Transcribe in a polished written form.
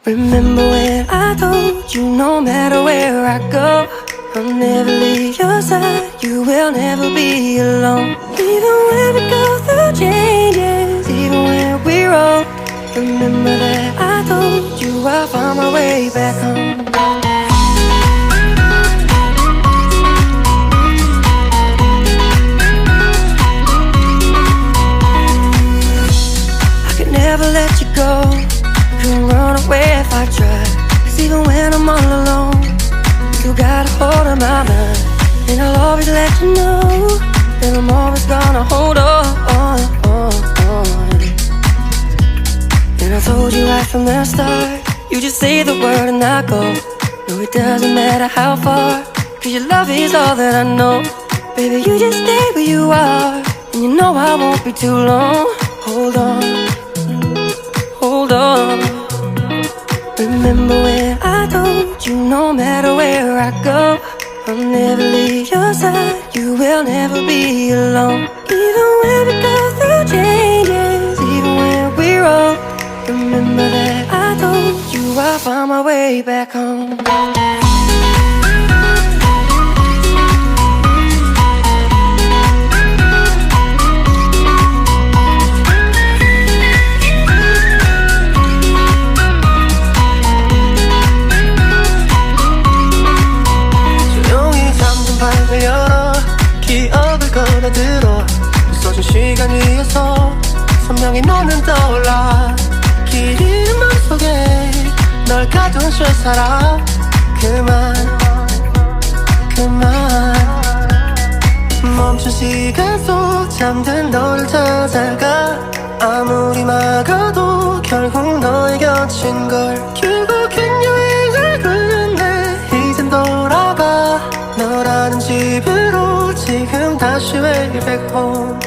Remember when I told you no matter where I go, I'll never leave your side, you will never be alone. Even when we go through changes, even when we're old, remember that I told you I'll find my way back home. I could never let you go, couldn't run away if I tried. Cause even when I'm all alone, you got a hold of my mind. And I'll always let you know that I'm always gonna hold on. And I told you right from the start, you just say the word and I go. No, it doesn't matter how far, cause your love is all that I know. Baby, you just stay where you are, and you know I won't be too long. Hold on, hold on. Remember when I told you no matter where I go, I'll never leave your side, you will never be alone. Even when we go through changes, even when we're old, remember that I told you I'll find my way back home. 기억을 걸어들어 부서진 시간 위에서 선명히 너는 떠올라 길 잃은 맘속에 널 가둔 채 살아 그만 멈춘 시간 속 잠든 너를 찾아가 아무리 막아도 결국 너의 곁인 걸 결국엔 여행을 끝냈네 이젠 돌아가 너라는 집으로 지금 다시 way back home